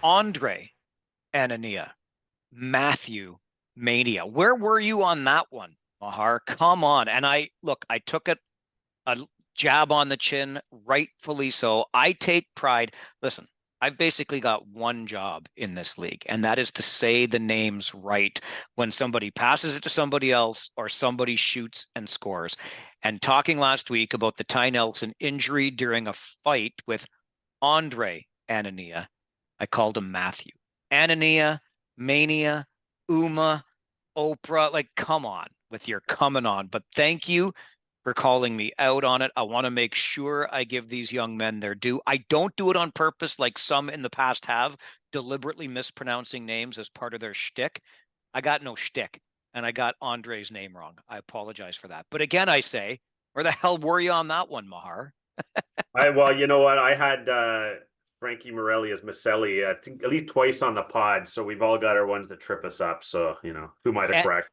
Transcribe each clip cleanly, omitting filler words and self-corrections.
Andre Anania, Matthew Mania. Where were you on that one, Mahar? Come on. And I took it a jab on the chin, rightfully so. I take pride. Listen, I've basically got one job in this league, and that is to say the names right when somebody passes it to somebody else or somebody shoots and scores. And talking last week about the Ty Nelson injury during a fight with Andre Anania, I called him Matthew. Anania, Mania, Uma, Oprah, like, come on with your coming on. But thank you for calling me out on it. I want to make sure I give these young men their due. I don't do it on purpose like some in the past have, deliberately mispronouncing names as part of their shtick. I got no shtick, and I got Andre's name wrong. I apologize for that. But again, I say, where the hell were you on that one, Mahar? Well, you know what? I had Frankie Morelli as Maselli, I think at least twice on the pod, so we've all got our ones that trip us up. So, who might have correct?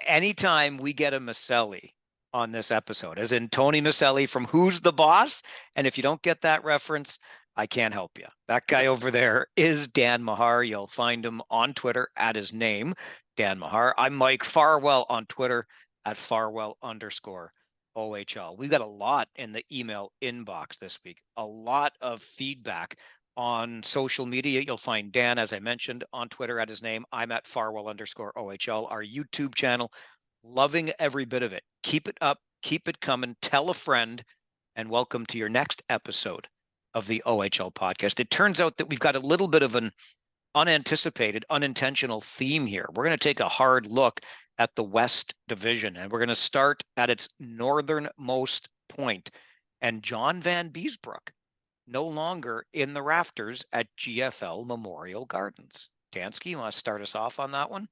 Anytime we get a Maselli on this episode, as in Tony Maselli from Who's the Boss, and if you don't get that reference, I can't help you. That guy over there is Dan Mahar. You'll find him on Twitter at his name, Dan Mahar. I'm Mike Farwell on Twitter at Farwell_OHL. We've got a lot in the email inbox this week, a lot of feedback on social media. You'll find Dan, as I mentioned, on Twitter at his name. I'm at Farwell_OHL. Our YouTube channel, loving every bit of it. Keep it up, keep it coming. Tell a friend, and welcome to your next episode of the OHL podcast. It turns out that we've got a little bit of an unanticipated, unintentional theme here. We're going to take a hard look at the West Division, and we're going to start at its northernmost point. And John Van Beesbrook, no longer in the rafters at GFL Memorial Gardens. Dansky, you want to start us off on that one?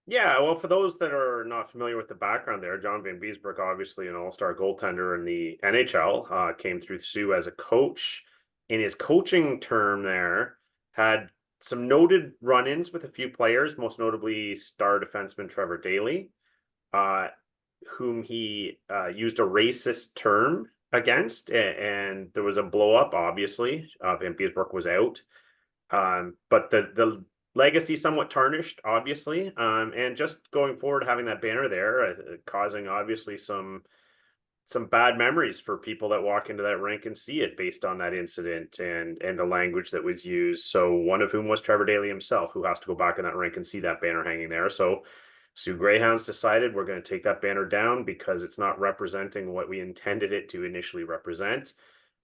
Yeah, well, for those that are not familiar with the background there, John Van Beesbrook, obviously an all-star goaltender in the NHL, came through Sioux as a coach. In his coaching term there, had some noted run-ins with a few players, most notably star defenseman Trevor Daley, uh, whom he used a racist term against, and there was a blow-up, obviously. Van Beesbrook was out. But the legacy somewhat tarnished, obviously, and just going forward, having that banner there, causing obviously some bad memories for people that walk into that rink and see it based on that incident and the language that was used. So one of whom was Trevor Daley himself, who has to go back in that rink and see that banner hanging there. So Sioux Greyhounds decided we're going to take that banner down because it's not representing what we intended it to initially represent.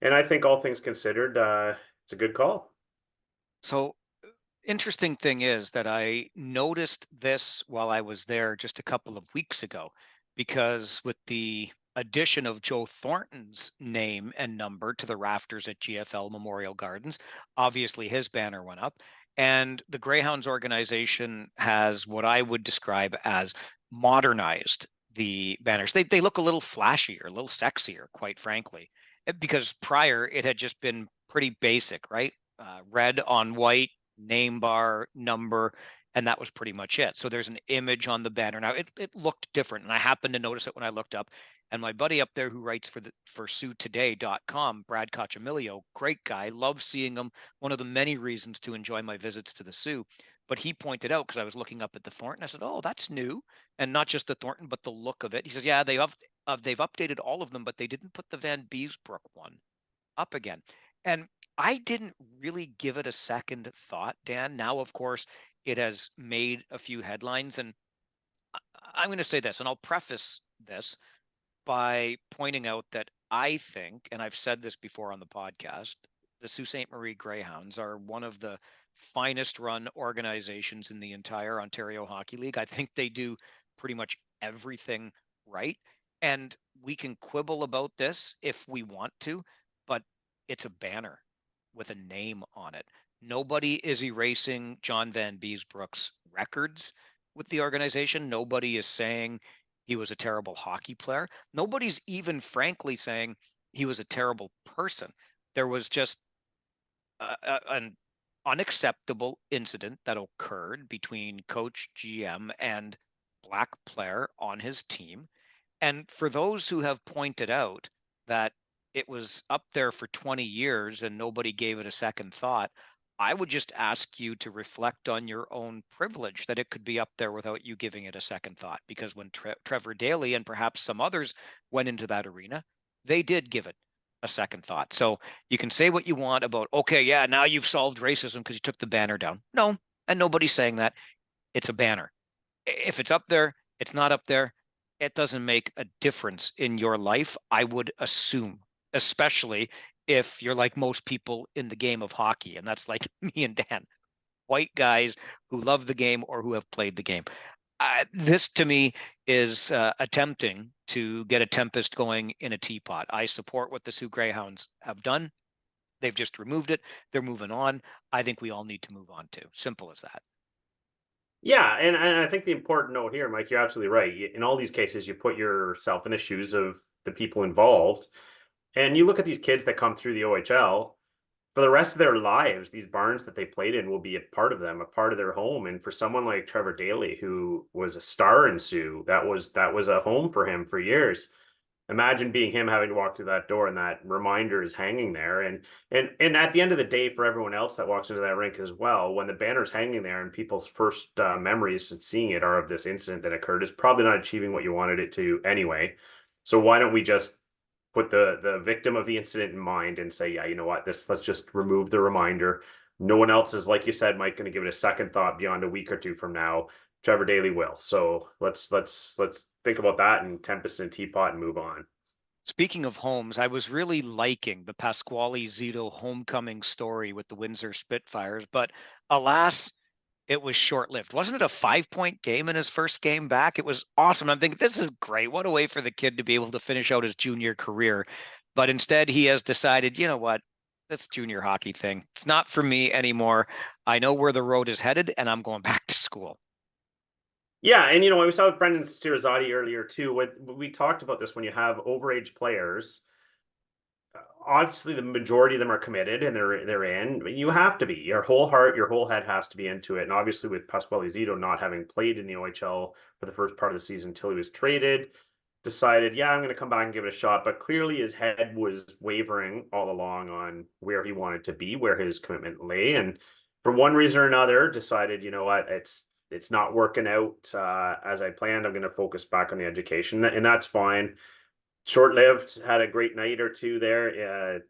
And I think all things considered, it's a good call. So, interesting thing is that I noticed this while I was there just a couple of weeks ago, because with the addition of Joe Thornton's name and number to the rafters at GFL Memorial Gardens, obviously his banner went up. And the Greyhounds organization has what I would describe as modernized the banners. They look a little flashier, a little sexier, quite frankly, because prior it had just been pretty basic, right? Red on white, name bar, number, and that was pretty much it. So there's an image on the banner. Now it looked different, and I happened to notice it when I looked up. And my buddy up there who writes for SiouxToday.com, Brad Cochamilio, great guy, love seeing him. One of the many reasons to enjoy my visits to the Sioux. But he pointed out, because I was looking up at the Thornton, I said, "Oh, that's new," and not just the Thornton, but the look of it. He says, "Yeah, they've updated all of them, but they didn't put the Van Beesbrook one up again." And I didn't really give it a second thought, Dan. Now, of course, it has made a few headlines. And I'm going to say this, and I'll preface this by pointing out that I think, and I've said this before on the podcast, the Sault Ste. Marie Greyhounds are one of the finest run organizations in the entire Ontario Hockey League. I think they do pretty much everything right. And we can quibble about this if we want to, but it's a banner with a name on it. Nobody is erasing John Van Beesbrook's records with the organization. Nobody is saying he was a terrible hockey player. Nobody's even frankly saying he was a terrible person. There was just an unacceptable incident that occurred between coach, GM, and black player on his team. And for those who have pointed out that it was up there for 20 years and nobody gave it a second thought, I would just ask you to reflect on your own privilege that it could be up there without you giving it a second thought. Because when Trevor Daley and perhaps some others went into that arena, they did give it a second thought. So you can say what you want about, okay, yeah, now you've solved racism because you took the banner down. No, and nobody's saying that. It's a banner. If it's up there, it's not up there. It doesn't make a difference in your life, I would assume, especially if you're like most people in the game of hockey, and that's like me and Dan, white guys who love the game or who have played the game. This to me is attempting to get a tempest going in a teapot. I support what the Sioux Greyhounds have done. They've just removed it. They're moving on. I think we all need to move on too. Simple as that. Yeah, and I think the important note here, Mike, you're absolutely right. In all these cases, you put yourself in the shoes of the people involved, and you look at these kids that come through the OHL. For the rest of their lives, these barns that they played in will be a part of them, a part of their home. And for someone like Trevor Daley, who was a star in Sioux, that was a home for him for years. Imagine being him having to walk through that door and that reminder is hanging there. And at the end of the day, for everyone else that walks into that rink as well, when the banner's hanging there and people's first memories of seeing it are of this incident that occurred, is probably not achieving what you wanted it to anyway. So why don't we just put the victim of the incident in mind and say, yeah, you know what, let's just remove the reminder. No one else is, like you said, Mike, going to give it a second thought beyond a week or two from now. Trevor Daly will. So let's think about that and Tempest and Teapot and move on. Speaking of homes, I was really liking the Pasquale Zito homecoming story with the Windsor Spitfires, but alas, it was short-lived. Wasn't it a 5-point game in his first game back? It was awesome. I'm thinking, this is great. What a way for the kid to be able to finish out his junior career. But instead, he has decided, you know what? This junior hockey thing, it's not for me anymore. I know where the road is headed, and I'm going back to school. Yeah, and we saw with Brendan Stirazzotti earlier too. We talked about this when you have overage players. Obviously, the majority of them are committed and they're in. But you have to be. Your whole heart, your whole head has to be into it. And obviously, with Pasquale Zito not having played in the OHL for the first part of the season until he was traded, decided, yeah, I'm going to come back and give it a shot. But clearly, his head was wavering all along on where he wanted to be, where his commitment lay, and for one reason or another, decided, you know what, it's not working out as I planned. I'm going to focus back on the education, and that's fine. Short-lived, had a great night or two there.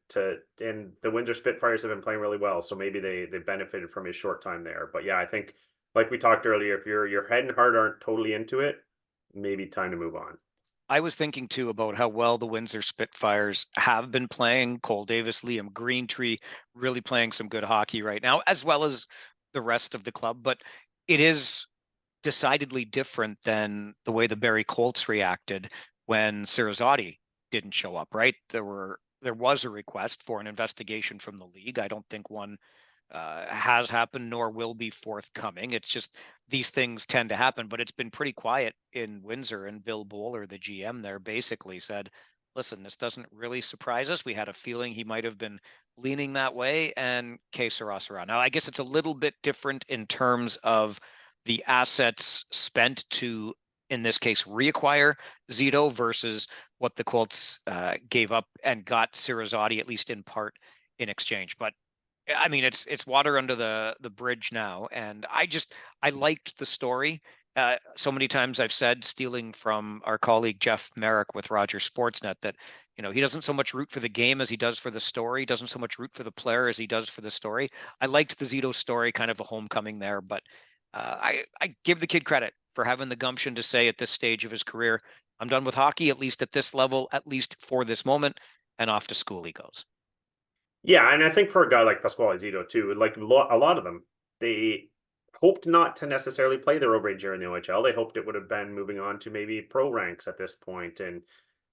And the Windsor Spitfires have been playing really well, so maybe they benefited from his short time there. But yeah, I think like we talked earlier, if your head and heart aren't totally into it, maybe time to move on. I was thinking too about how well the Windsor Spitfires have been playing. Cole Davis, Liam Greentree really playing some good hockey right now, as well as the rest of the club. But it is decidedly different than the way the Barrie Colts reacted when Sirazotti didn't show up, right? There was a request for an investigation from the league. I don't think one has happened nor will be forthcoming. It's just these things tend to happen, but it's been pretty quiet in Windsor. And Bill Bowler, the GM there, basically said, listen, this doesn't really surprise us. We had a feeling he might have been leaning that way, and que sera, sera. Now, I guess it's a little bit different in terms of the assets spent to, in this case, reacquire Zito versus what the Colts gave up and got Sirazotti, at least in part, in exchange. But I mean, it's water under the bridge now, and I liked the story. So many times I've said, stealing from our colleague Jeff Merrick with Rogers Sportsnet, that he doesn't so much root for the game as he does for the story. Doesn't so much root for the player as he does for the story. I liked the Zito story, kind of a homecoming there, but I give the kid credit for having the gumption to say at this stage of his career, I'm done with hockey, at least at this level, at least for this moment, and off to school he goes. Yeah, and I think for a guy like Pasquale Zito too, like a lot of them, they hoped not to necessarily play their overage year in the OHL. They hoped it would have been moving on to maybe pro ranks at this point, and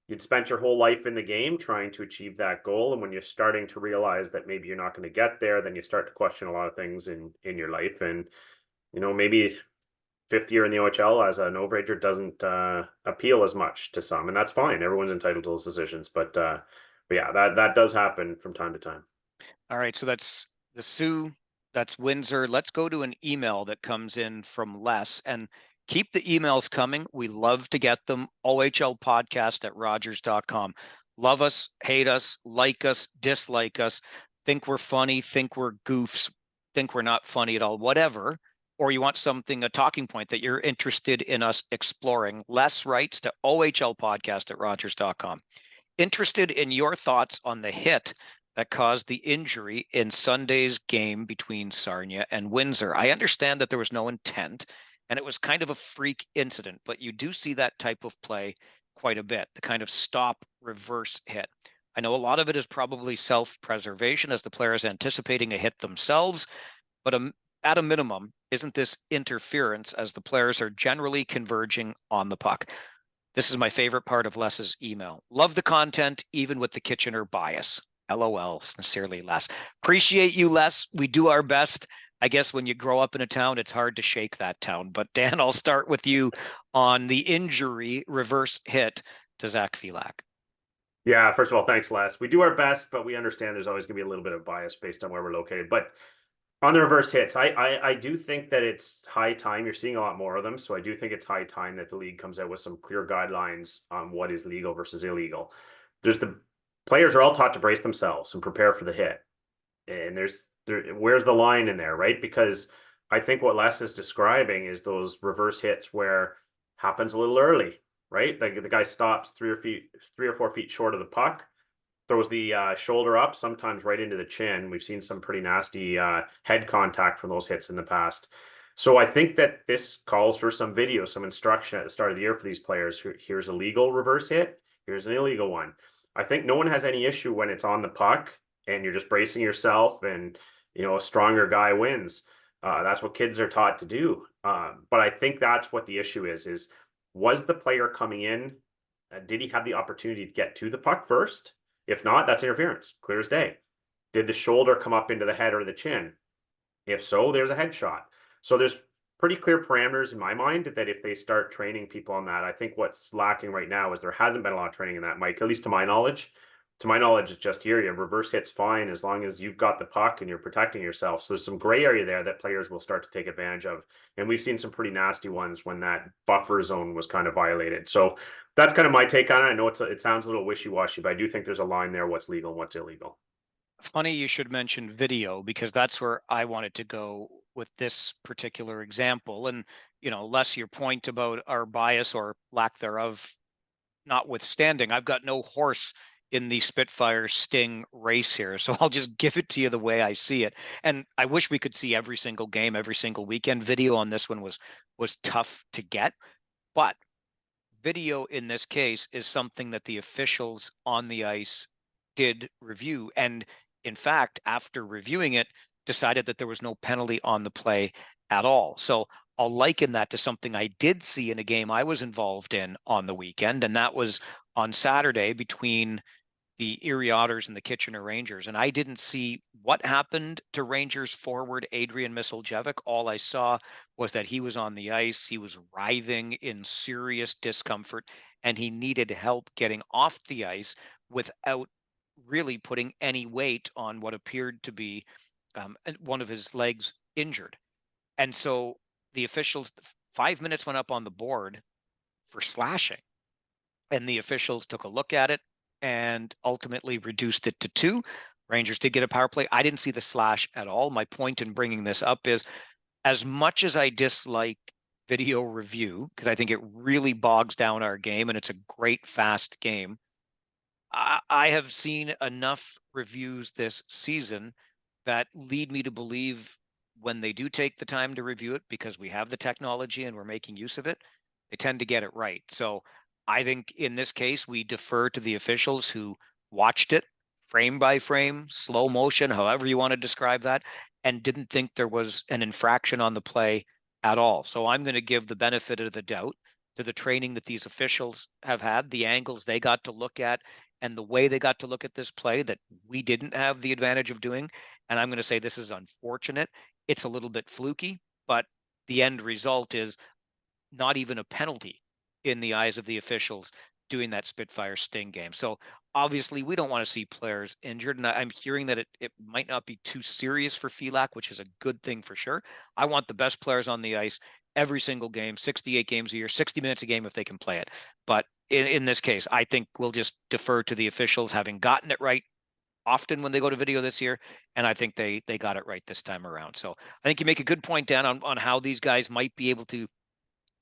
you'd spent your whole life in the game trying to achieve that goal. And when you're starting to realize that maybe you're not going to get there, then you start to question a lot of things in your life. And maybe fifth year in the OHL as an overager doesn't appeal as much to some, and that's fine. Everyone's entitled to those decisions, but yeah, that does happen from time to time. All right, so that's the Sioux, that's Windsor. Let's go to an email that comes in from Les, and keep the emails coming. We love to get them. OHL podcast at Rogers.com. Love us, hate us, like us, dislike us, think we're funny, think we're goofs. think we're not funny at all, whatever, or you want something, a talking point that you're interested in us exploring, Les writes to ohlpodcast@rogers.com. Interested in your thoughts on the hit that caused the injury in Sunday's game between Sarnia and Windsor. I understand that there was no intent and it was kind of a freak incident, but you do see that type of play quite a bit, the kind of stop reverse hit. I know a lot of it is probably self-preservation as the player is anticipating a hit themselves, but at a minimum, isn't this interference as the players are generally converging on the puck? This is my favorite part of Les's email. Love the content, even with the Kitchener bias. LOL, sincerely, Les. Appreciate you, Les. We do our best. I guess when you grow up in a town, it's hard to shake that town. But Dan, I'll start with you on the injury reverse hit to Zach Filak. Yeah, first of all, thanks, Les. We do our best, but we understand there's always going to be a little bit of bias based on where we're located. But on the reverse hits, I do think that it's high time. You're seeing a lot more of them. So I do think it's high time that the league comes out with some clear guidelines on what is legal versus illegal. There's the players are all taught to brace themselves and prepare for the hit. And where's the line in there, right? Because I think what Les is describing is those reverse hits where happens a little early, right? Like the guy stops 3 or 4 feet short of the puck, throws the shoulder up, sometimes right into the chin. We've seen some pretty nasty head contact from those hits in the past. So I think that this calls for some video, some instruction at the start of the year for these players. Here's a legal reverse hit. Here's an illegal one. I think no one has any issue when it's on the puck and you're just bracing yourself and, a stronger guy wins. That's what kids are taught to do. But I think that's what the issue is was the player coming in? Did he have the opportunity to get to the puck first? If not, that's interference, clear as day. Did the shoulder come up into the head or the chin? If so, there's a headshot. So there's pretty clear parameters in my mind that if they start training people on that, I think what's lacking right now is there hasn't been a lot of training in that, Mike, at least to my knowledge. To my knowledge, it's just here. You reverse hit's fine as long as you've got the puck and you're protecting yourself. So there's some gray area there that players will start to take advantage of. And we've seen some pretty nasty ones when that buffer zone was kind of violated. So that's kind of my take on it. I know it sounds a little wishy-washy, but I do think there's a line there, what's legal and what's illegal. Funny you should mention video because that's where I wanted to go with this particular example. And, Les, your point about our bias or lack thereof notwithstanding, I've got no horse in the Spitfire Sting race here. So I'll just give it to you the way I see it. And I wish we could see every single game, every single weekend. Video on this one was tough to get, but video in this case is something that the officials on the ice did review. And in fact, after reviewing it, decided that there was no penalty on the play at all. So I'll liken that to something I did see in a game I was involved in on the weekend. And that was on Saturday between the Erie Otters and the Kitchener Rangers. And I didn't see what happened to Rangers forward Adrian Misljevic. All I saw was that he was on the ice. He was writhing in serious discomfort and he needed help getting off the ice without really putting any weight on what appeared to be one of his legs injured. And so the officials, 5 minutes went up on the board for slashing. And the officials took a look at it and ultimately reduced it to 2. Rangers did get a power play. I didn't see the slash at all. My point in bringing this up is as much as I dislike video review, because I think it really bogs down our game and it's a great fast game, I have seen enough reviews this season that lead me to believe when they do take the time to review it, because we have the technology and we're making use of it, they tend to get it right. So I think in this case, we defer to the officials who watched it frame by frame, slow motion, however you want to describe that, and didn't think there was an infraction on the play at all. So I'm going to give the benefit of the doubt to the training that these officials have had, the angles they got to look at, and the way they got to look at this play that we didn't have the advantage of doing. And I'm going to say this is unfortunate. It's a little bit fluky, but the end result is not even a penalty in the eyes of the officials doing that Spitfire Sting game. So obviously we don't want to see players injured. And I'm hearing that it might not be too serious for Filak, which is a good thing for sure. I want the best players on the ice every single game, 68 games a year, 60 minutes a game if they can play it. But in this case, I think we'll just defer to the officials having gotten it right often when they go to video this year, and I think they got it right this time around. So I think you make a good point, Dan, on how these guys might be able to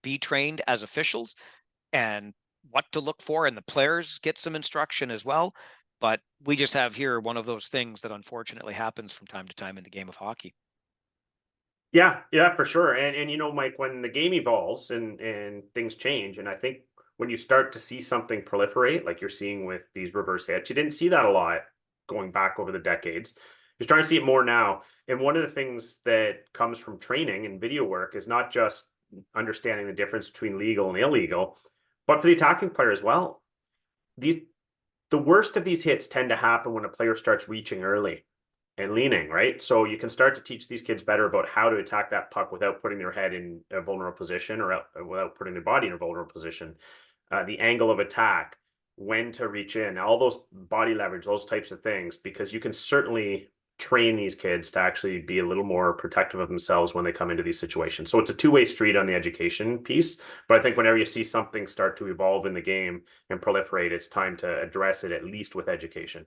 be trained as officials and what to look for, and the players get some instruction as well. But we just have here one of those things that unfortunately happens from time to time in the game of hockey. Yeah, yeah, for sure. And Mike, when the game evolves and things change, and I think when you start to see something proliferate, like you're seeing with these reverse hits, you didn't see that a lot going back over the decades. You're starting to see it more now. And one of the things that comes from training and video work is not just understanding the difference between legal and illegal, but for the attacking player as well. These The worst of these hits tend to happen when a player starts reaching early and leaning, right? So you can start to teach these kids better about how to attack that puck without putting their head in a vulnerable position or without putting their body in a vulnerable position. The angle of attack, when to reach in, all those body leverage, those types of things, because you can certainly train these kids to actually be a little more protective of themselves when they come into these situations. So it's a two-way street on the education piece. But I think whenever you see something start to evolve in the game and proliferate, it's time to address it at least with education.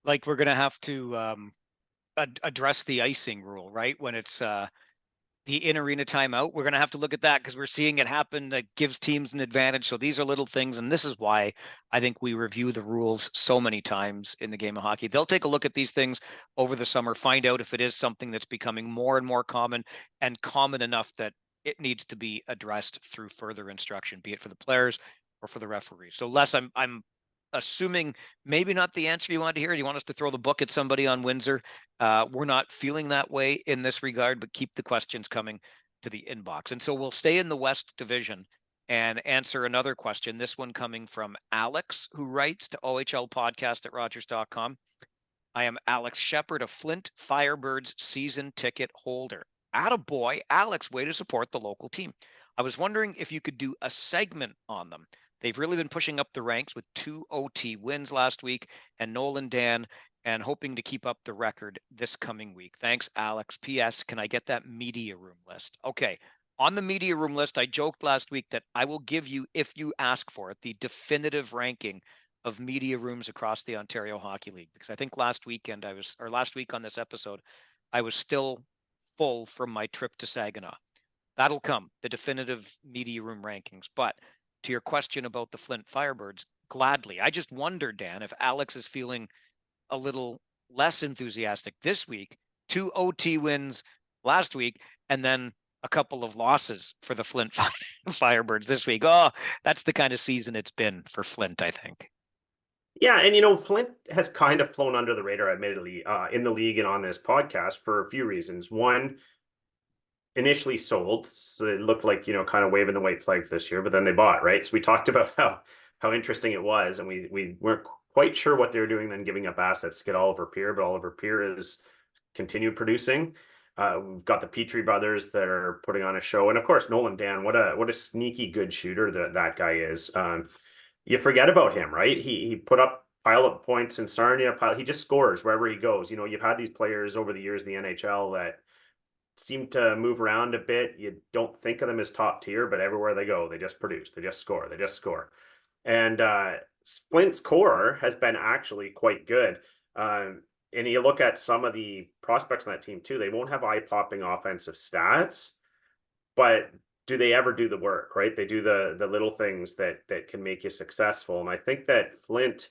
Like we're going to have to address the icing rule, right? When it's the in arena timeout, we're going to have to look at that because we're seeing it happen that gives teams an advantage. So these are little things. And this is why I think we review the rules so many times in the game of hockey. They'll take a look at these things over the summer, find out if it is something that's becoming more and more common and common enough that it needs to be addressed through further instruction, be it for the players or for the referees. So Les, I'm assuming maybe not the answer you wanted to hear. Do you want us to throw the book at somebody on Windsor? We're not feeling that way in this regard, but keep the questions coming to the inbox. And so we'll stay in the West Division and answer another question. This one coming from Alex, who writes to OHL podcast at Rogers.com. I am Alex Shepard, a Flint Firebirds season ticket holder. Attaboy, Alex, way to support the local team. I was wondering if you could do a segment on them. They've really been pushing up the ranks with 2 OT wins last week, and Nolan Dan, and hoping to keep up the record this coming week. Thanks, Alex. P.S. Can I get that media room list? Okay. On the media room list, I joked last week that I will give you, if you ask for it, the definitive ranking of media rooms across the Ontario Hockey League, because I think last week on this episode, I was still full from my trip to Saginaw. That'll come, the definitive media room rankings. But to your question about the Flint Firebirds, gladly. I just wonder, Dan, if Alex is feeling a little less enthusiastic this week. 2 OT wins last week, and then a couple of losses for the Flint Firebirds this week. Oh, that's the kind of season it's been for Flint, I think. Yeah, and Flint has kind of flown under the radar, admittedly, in the league and on this podcast for a few reasons. One, initially sold, so it looked like kind of waving the white flag this year, but then they bought, right? So we talked about how interesting it was, and we weren't quite sure what they were doing, then giving up assets to get Oliver Peer, but Oliver Peer is continued producing. We've got the Petrie brothers that are putting on a show, and of course Nolan Dan. What a sneaky good shooter that guy is. You forget about him, right? He put up pile up points in Sarnia. He just scores wherever he goes. You've had these players over the years in the NHL that seem to move around a bit. You don't think of them as top tier, but everywhere they go, they just produce, they just score, they just score. And Splint's core has been actually quite good. And you look at some of the prospects on that team too, they won't have eye-popping offensive stats, but do they ever do the work, right? They do the little things that can make you successful. And I think that Flint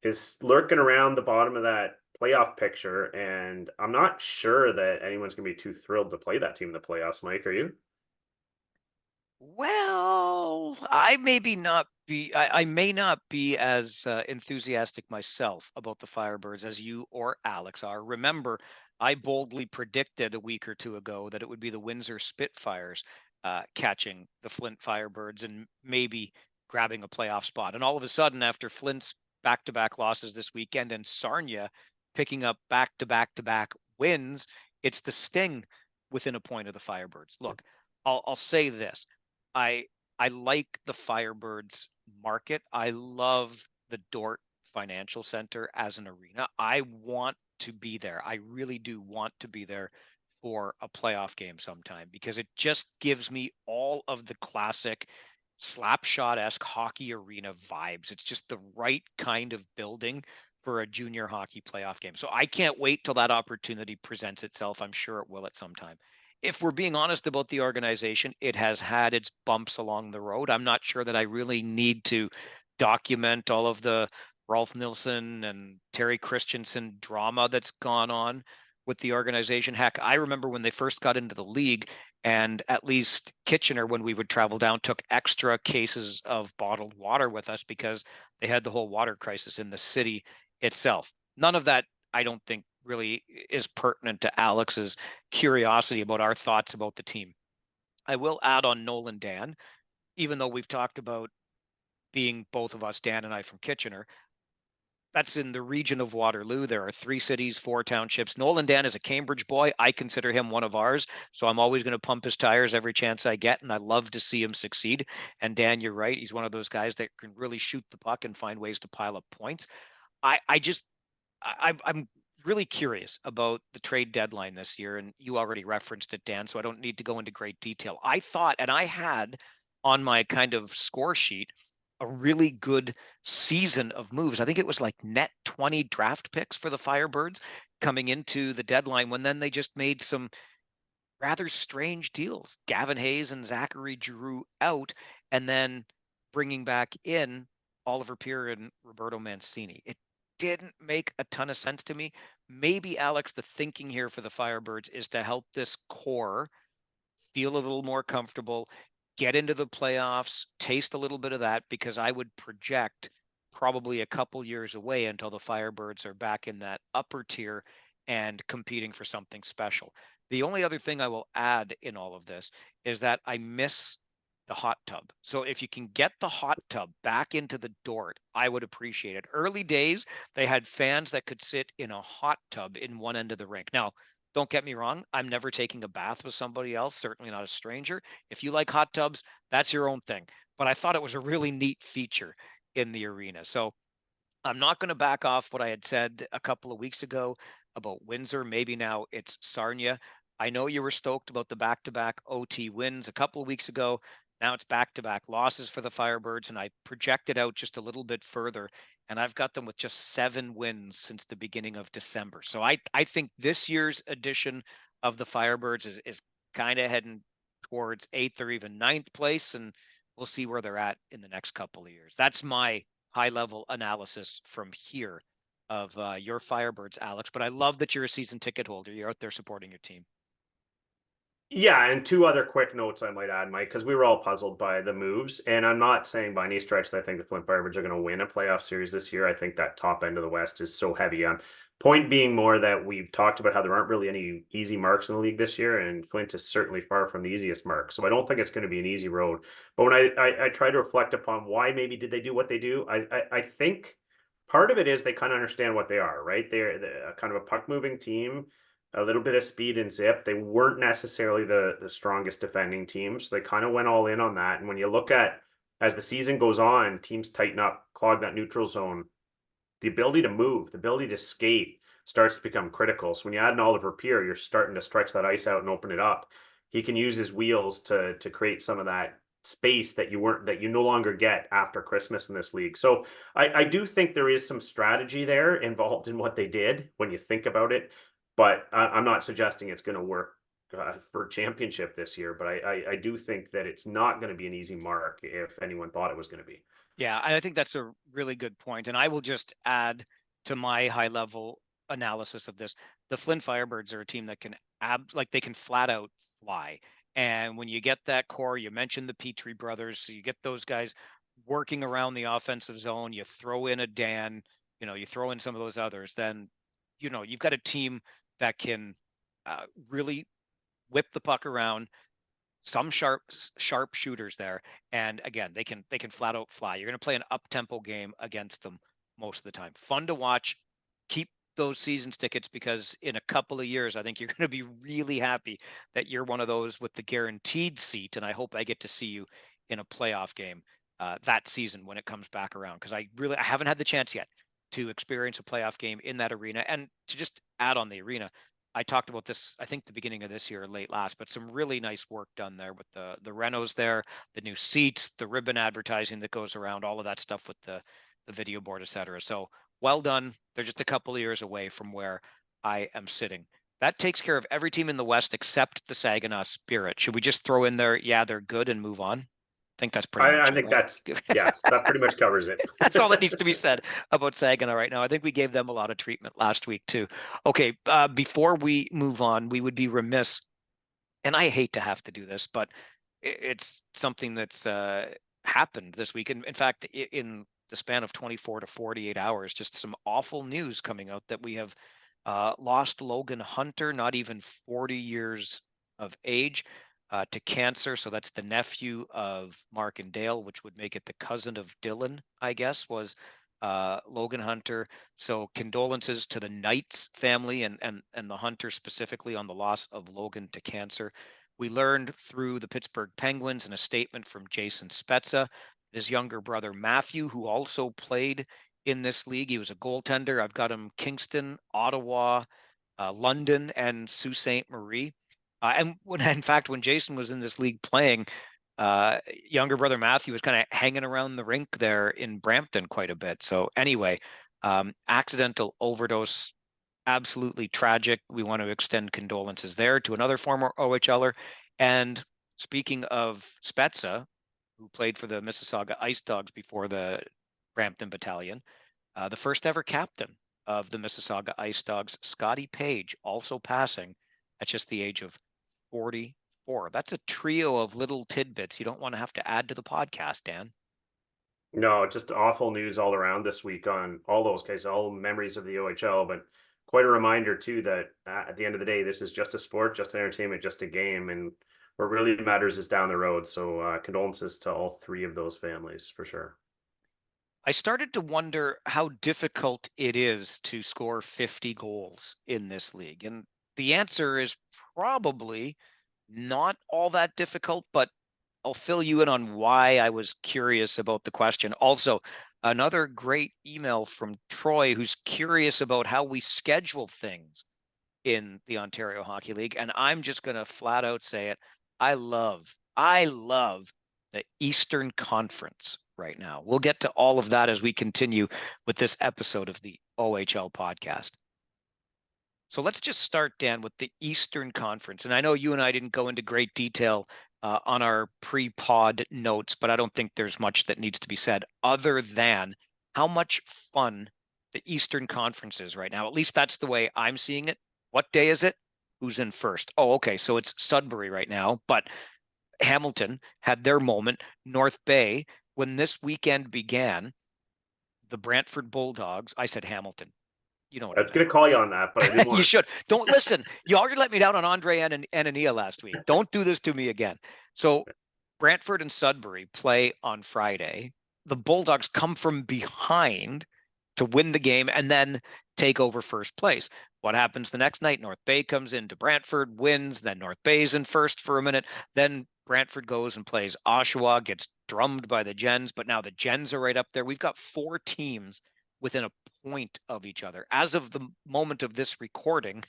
is lurking around the bottom of that playoff picture, and I'm not sure that anyone's going to be too thrilled to play that team in the playoffs. Mike, are you? Well, I maybe not be. I may not be as enthusiastic myself about the Firebirds as you or Alex are. Remember, I boldly predicted a week or two ago that it would be the Windsor Spitfires catching the Flint Firebirds and maybe grabbing a playoff spot. And all of a sudden, after Flint's back-to-back losses this weekend and Sarnia picking up back-to-back wins, it's the Sting within a point of the Firebirds. Look, I'll say this. I I like the Firebirds market. I love the Dort Financial Center as an arena. I want to be there. I really do want to be there for a playoff game sometime because it just gives me all of the classic slapshot-esque hockey arena vibes. It's just the right kind of building for a junior hockey playoff game. So I can't wait till that opportunity presents itself. I'm sure it will at some time. If we're being honest about the organization, it has had its bumps along the road. I'm not sure that I really need to document all of the Rolf Nilsson and Terry Christensen drama that's gone on with the organization. Heck, I remember when they first got into the league, and at least Kitchener, when we would travel down, took extra cases of bottled water with us because they had the whole water crisis in the city itself. None of that, I don't think, really is pertinent to Alex's curiosity about our thoughts about the team. I will add on Nolan Dan, even though we've talked about being both of us, Dan and I, from Kitchener. That's in the region of Waterloo. There are 3 cities, 4 townships. Nolan Dan is a Cambridge boy. I consider him one of ours. So I'm always going to pump his tires every chance I get. And I love to see him succeed. And Dan, you're right. He's one of those guys that can really shoot the puck and find ways to pile up points. I just, I'm really curious about the trade deadline this year. And you already referenced it, Dan, so I don't need to go into great detail. I thought, and I had on my kind of score sheet, a really good season of moves. I think it was like net 20 draft picks for the Firebirds coming into the deadline, when then they just made some rather strange deals. Gavin Hayes and Zachary Drew out, and then bringing back in Oliver Peer and Roberto Mancini. It didn't make a ton of sense to me. Maybe, Alex, the thinking here for the Firebirds is to help this core feel a little more comfortable, get into the playoffs, taste a little bit of that, because I would project probably a couple years away until the Firebirds are back in that upper tier and competing for something special. The only other thing I will add in all of this is that I miss the hot tub. So if you can get the hot tub back into the Dort, I would appreciate it. Early days, they had fans that could sit in a hot tub in one end of the rink. Now, don't get me wrong, I'm never taking a bath with somebody else, certainly not a stranger. If you like hot tubs, that's your own thing. But I thought it was a really neat feature in the arena. So I'm not going to back off what I had said a couple of weeks ago about Windsor. Maybe now it's Sarnia. I know you were stoked about the back-to-back OT wins a couple of weeks ago. Now it's back-to-back losses for the Firebirds, and I projected out just a little bit further, and I've got them with just 7 wins since the beginning of December. So I think this year's edition of the Firebirds is kind of heading towards 8th or even 9th place, and we'll see where they're at in the next couple of years. That's my high level analysis from here of your Firebirds, Alex. But I love that you're a season ticket holder. You're out there supporting your team. Yeah, and 2 other quick notes I might add, Mike, because we were all puzzled by the moves. And I'm not saying by any stretch that I think the Flint Firebirds are going to win a playoff series this year. I think that top end of the West is so heavy. Point being more that we've talked about how there aren't really any easy marks in the league this year, and Flint is certainly far from the easiest mark. So I don't think it's going to be an easy road. But when I try to reflect upon why maybe did they do what they do, I think part of it is they kind of understand what they are, right? They're kind of a puck moving team, a little bit of speed and zip. They weren't necessarily the strongest defending team, so they kind of went all in on that. And when you look at, as the season goes on, teams tighten up, clog that neutral zone, the ability to move, the ability to skate starts to become critical. So when you add an Oliver Peer, you're starting to stretch that ice out and open it up. He can use his wheels to create some of that space that you no longer get after Christmas in this league. So I do think there is some strategy there involved in what they did when you think about it, but I'm not suggesting it's going to work for championship this year. But I do think that it's not going to be an easy mark if anyone thought it was going to be. Yeah, I think that's a really good point. And I will just add to my high level analysis of this. The Flint Firebirds are a team that can like they can flat out fly. And when you get that core, you mentioned the Petrie brothers, so you get those guys working around the offensive zone, you throw in a Dan, you throw in some of those others, then you've got a team that can really whip the puck around, some sharp shooters there, and again they can flat out fly. You're going to play an up tempo game against them most of the time. Fun to watch. Keep those seasons tickets, because in a couple of years I think you're going to be really happy that you're one of those with the guaranteed seat, and I hope I get to see you in a playoff game that season when it comes back around, because I haven't had the chance yet to experience a playoff game in that arena. And to just add on the arena, I talked about this, I think the beginning of this year or late last, but some really nice work done there with the renos there, the new seats, the ribbon advertising that goes around, all of that stuff with the video board, et cetera. So well done. They're just a couple of years away from where I am sitting. That takes care of every team in the West except the Saginaw Spirit. Should we just throw in there, yeah, they're good, and move on? I think that's pretty I much it, think right? that's, yeah, that pretty much covers it. That's all that needs to be said about Saginaw right now. I think we gave them a lot of treatment last week too. Okay, before we move on, we would be remiss, and I hate to have to do this, but it's something that's happened this week. In fact, in the span of 24 to 48 hours, just some awful news coming out that we have lost Logan Hunter, not even 40 years of age, to cancer. So that's the nephew of Mark and Dale, which would make it the cousin of Dylan, I guess, was Logan Hunter. So condolences to the Knights family and the Hunter specifically on the loss of Logan to cancer. We learned through the Pittsburgh Penguins in a statement from Jason Spezza, his younger brother Matthew, who also played in this league. He was a goaltender. I've got him Kingston, Ottawa, London, and Sault Ste. Marie. And when, in fact, when Jason was in this league playing, younger brother Matthew was kind of hanging around the rink there in Brampton quite a bit. So anyway, accidental overdose, absolutely tragic. We want to extend condolences there to another former OHLer. And speaking of Spezza, who played for the Mississauga Ice Dogs before the Brampton Battalion, the first ever captain of the Mississauga Ice Dogs, Scotty Page, also passing at just the age of 44. That's a trio of little tidbits you don't want to have to add to the podcast, Dan. No, just awful news all around this week on all those cases, all memories of the OHL, but quite a reminder too that at the end of the day, this is just a sport, just entertainment, just a game, and what really matters is down the road. So condolences to all three of those families for sure. I started to wonder how difficult it is to score 50 goals in this league. And the answer is probably not all that difficult, but I'll fill you in on why I was curious about the question. Also, another great email from Troy, who's curious about how we schedule things in the Ontario Hockey League. And I'm just going to flat out say it. I love the Eastern Conference right now. We'll get to all of that as we continue with this episode of the OHL podcast. So let's just start, Dan, with the Eastern Conference. And I know you and I didn't go into great detail on our pre-pod notes, but I don't think there's much that needs to be said other than how much fun the Eastern Conference is right now. At least that's the way I'm seeing it. What day is it? Who's in first? Oh, okay. So it's Sudbury right now, but Hamilton had their moment. North Bay, when this weekend began, the Brantford Bulldogs, I said Hamilton. You know what I I was going meant. to call you on that, but I didn't You want should. Don't listen. You already let me down on Andre and Anania last week. Don't do this to me again. So Brantford and Sudbury play on Friday. The Bulldogs come from behind to win the game and then take over first place. What happens the next night? North Bay comes into Brantford, wins, then North Bay's in first for a minute. Then Brantford goes and plays Oshawa, gets drummed by the Gens, but now the Gens are right up there. We've got four teams within a point of each other. As of the moment of this recording,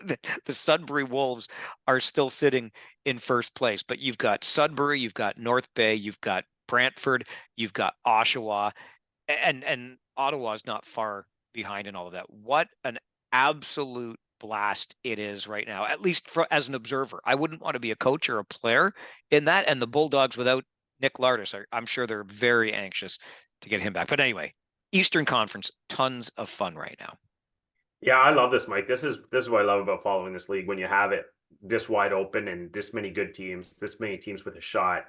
the Sudbury Wolves are still sitting in first place. But you've got Sudbury, you've got North Bay, you've got Brantford, you've got Oshawa, and Ottawa's not far behind in all of that. What an absolute blast it is right now, at least as an observer. I wouldn't want to be a coach or a player in that. And the Bulldogs without Nick Lardis, I'm sure they're very anxious to get him back. But anyway, Eastern Conference, tons of fun right now. Yeah, I love this, Mike. This is what I love about following this league when you have it this wide open and this many good teams, this many teams with a shot.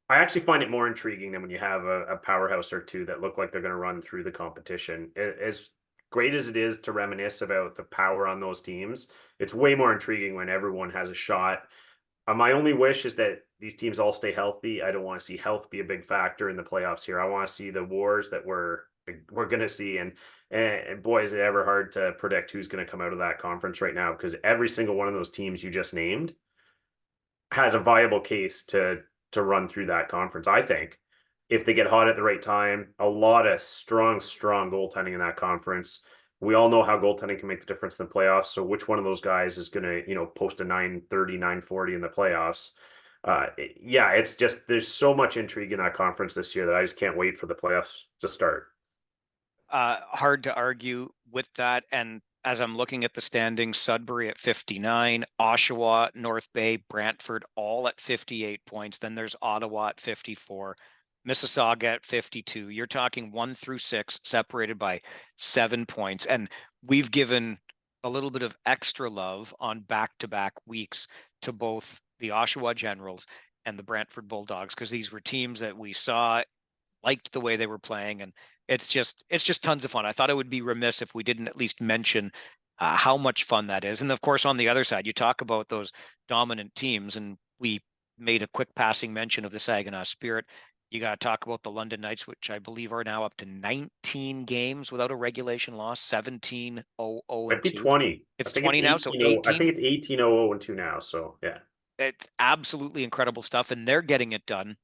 I actually find it more intriguing than when you have a powerhouse or two that look like they're going to run through the competition. As great as it is to reminisce about the power on those teams, it's way more intriguing when everyone has a shot. My only wish is that these teams all stay healthy. I don't want to see health be a big factor in the playoffs here. I want to see the wars that we're going to see. And boy, is it ever hard to predict who's going to come out of that conference right now, because every single one of those teams you just named has a viable case to run through that conference. I think if they get hot at the right time, a lot of strong goaltending in that conference. We all know how goaltending can make the difference in the playoffs. So which one of those guys is going to, post a 930, 940 in the playoffs? Yeah, it's just there's so much intrigue in that conference this year that I just can't wait for the playoffs to start. Hard to argue with that. And as I'm looking at the standings, Sudbury at 59, Oshawa, North Bay, Brantford, all at 58 points. Then there's Ottawa at 54, Mississauga at 52. You're talking 1 through 6, separated by 7 points. And we've given a little bit of extra love on back-to-back weeks to both the Oshawa Generals and the Brantford Bulldogs, because these were teams that we saw, liked the way they were playing, and it's just tons of fun. I thought it would be remiss if we didn't at least mention how much fun that is. And of course, on the other side, you talk about those dominant teams, and we made a quick passing mention of the Saginaw Spirit. You got to talk about the London Knights, which I believe are now up to 19 games without a regulation loss, 17 0 Might and be 2. 20. I It's think it's 20 now, so 18. I 18. think it's 18-0 and 2 now. So yeah. It's absolutely incredible stuff, and they're getting it done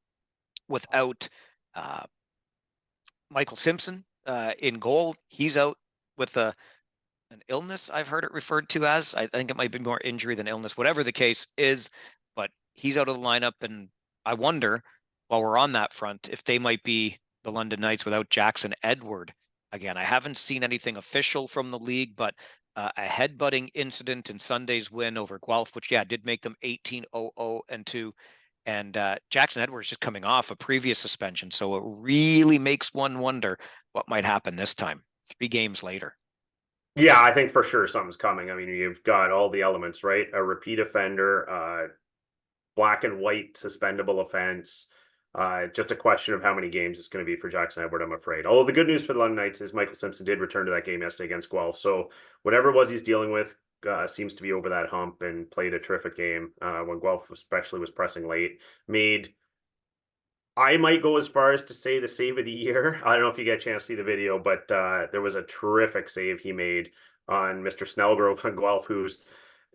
without uh, Michael Simpson in goal. He's out with an illness, I've heard it referred to as. I think it might be more injury than illness, whatever the case is, but he's out of the lineup. And I wonder, while we're on that front, if they might be the London Knights without Jackson Edward again. I haven't seen anything official from the league, but a headbutting incident in Sunday's win over Guelph, which, yeah, did make them 18-0 and 2. And Jackson Edwards just coming off a previous suspension. So it really makes one wonder what might happen this time, 3 games later. Yeah, I think for sure something's coming. I mean, you've got all the elements, right? A repeat offender, black and white suspendable offense. Just a question of how many games it's going to be for Jackson Edward, I'm afraid. Although the good news for the London Knights is Michael Simpson did return to that game yesterday against Guelph. So whatever it was he's dealing with seems to be over that hump, and played a terrific game when Guelph especially was pressing late. Made, I might go as far as to say, the save of the year. I don't know if you get a chance to see the video, but there was a terrific save he made on Mr. Snellgrove on Guelph, who's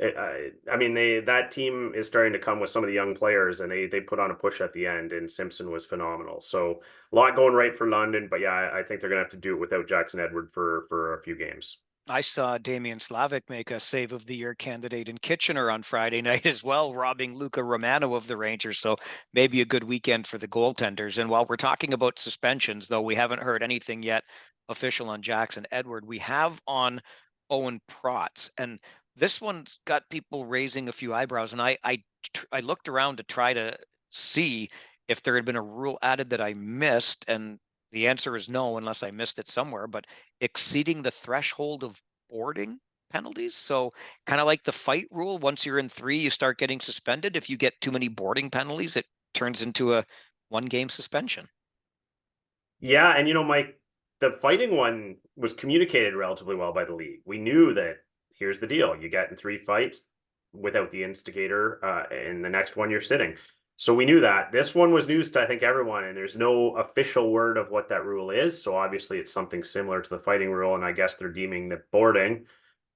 I mean, that team is starting to come with some of the young players, and they put on a push at the end, and Simpson was phenomenal. So a lot going right for London, but yeah, I think they're gonna have to do it without Jackson Edward for a few games. I saw Damian Slavic make a save of the year candidate in Kitchener on Friday night as well, robbing Luca Romano of the Rangers. So maybe a good weekend for the goaltenders. And while we're talking about suspensions, though we haven't heard anything yet official on Jackson Edward, we have on Owen Protz. And this one's got people raising a few eyebrows. And I looked around to try to see if there had been a rule added that I missed. And the answer is no, unless I missed it somewhere. But exceeding the threshold of boarding penalties. So kind of like the fight rule, once you're in 3, you start getting suspended. If you get too many boarding penalties, it turns into a 1-game suspension. Yeah, and Mike, the fighting one was communicated relatively well by the league. We knew that here's the deal: you get in 3 fights without the instigator, and the next one you're sitting. So we knew that. This one was news to, I think, everyone, and there's no official word of what that rule is. So obviously it's something similar to the fighting rule, and I guess they're deeming that boarding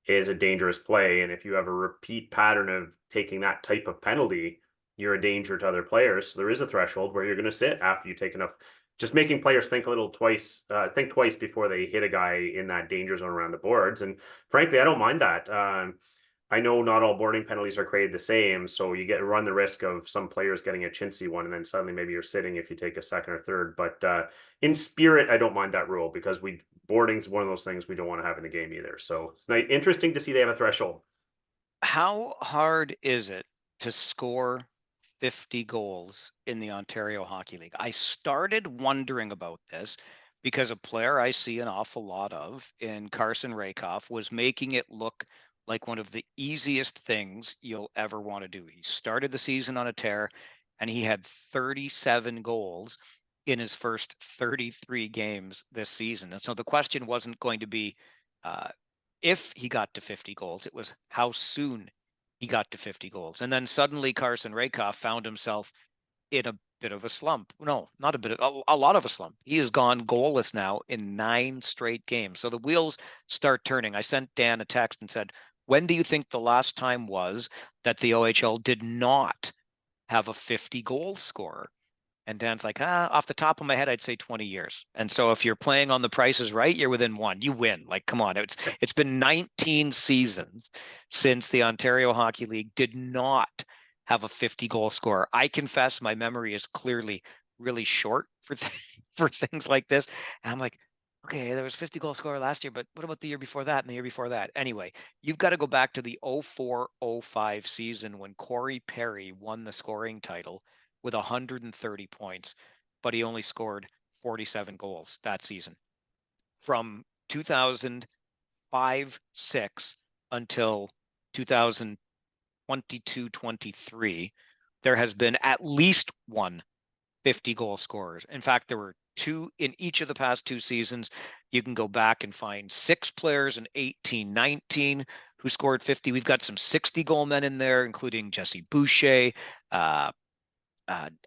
is a dangerous play. And if you have a repeat pattern of taking that type of penalty, you're a danger to other players. So there is a threshold where you're going to sit after you take enough. Just making players think think twice before they hit a guy in that danger zone around the boards. And frankly, I don't mind that. I know not all boarding penalties are created the same, so you run the risk of some players getting a chintzy one, and then suddenly maybe you're sitting if you take a second or third. But in spirit, I don't mind that rule, because boarding's one of those things we don't want to have in the game either. So it's interesting to see they have a threshold. How hard is it to score 50 goals in the Ontario Hockey League? I started wondering about this because a player I see an awful lot of in Carson Rakoff was making it look like one of the easiest things you'll ever want to do. He started the season on a tear, and he had 37 goals in his first 33 games this season. And so the question wasn't going to be uh, if he got to 50 goals, it was how soon he got to 50 goals. And then suddenly Carson Rakoff found himself in a bit of a slump. No, not a bit of a lot of a slump. He has gone goalless now in 9 straight games. So the wheels start turning. I sent Dan a text and said, when do you think the last time was that the OHL did not have a 50 goal scorer? And Dan's like, off the top of my head, I'd say 20 years. And so if you're playing on the Price is Right, you're within 1. You win. Like, come on. It's been 19 seasons since the Ontario Hockey League did not have a 50 goal scorer. I confess my memory is clearly really short for for things like this. And I'm like, okay, there was 50 goal scorer last year, but what about the year before that and the year before that? Anyway, you've got to go back to the 04-05 season when Corey Perry won the scoring title with 130 points, but he only scored 47 goals that season. From 2005-06 until 2022-23, there has been at least one 50 goal scorers. In fact, there were two in each of the past two seasons. You can go back and find 6 players in 18-19 who scored 50. We've got some 60 goal men in there, including Jesse Boucher, Alex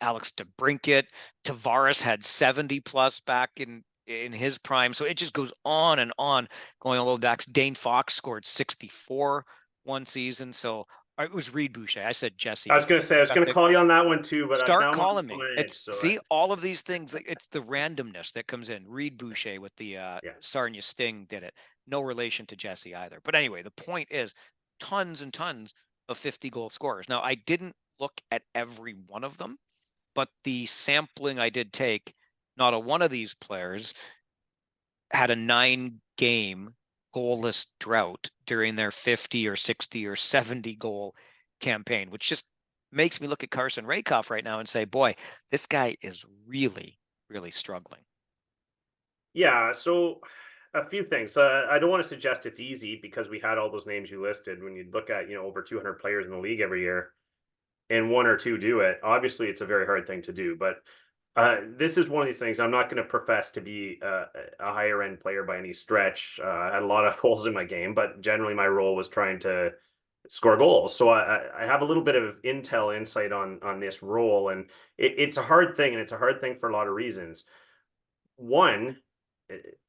DeBrincat. Tavares had 70 plus back in his prime. So it just goes on and on, going all the way back. Dane Fox scored 64 one season. So it was Reed Boucher. I said Jesse, I was but going to say, I was got going to the call you on that one too, but start now I'm calling on me. my It's edge. So see all of these things. It's the randomness that comes in. Reed Boucher with the yeah. Sarnia Sting did it. No relation to Jesse either. But anyway, the point is tons and tons of 50 goal scorers. Now I didn't look at every one of them, but the sampling I did take, not a one of these players had a 9-game goalless drought during their 50 or 60 or 70 goal campaign, which just makes me look at Carson Rakoff right now and say, boy, this guy is really, really struggling. Yeah. So a few things. I don't want to suggest it's easy because we had all those names you listed. When you look at, over 200 players in the league every year and one or two do it, obviously it's a very hard thing to do. But this is one of these things. I'm not going to profess to be a higher end player by any stretch. I had a lot of holes in my game, but generally my role was trying to score goals. So I have a little bit of insight on this role, and it's a hard thing, and it's a hard thing for a lot of reasons. One,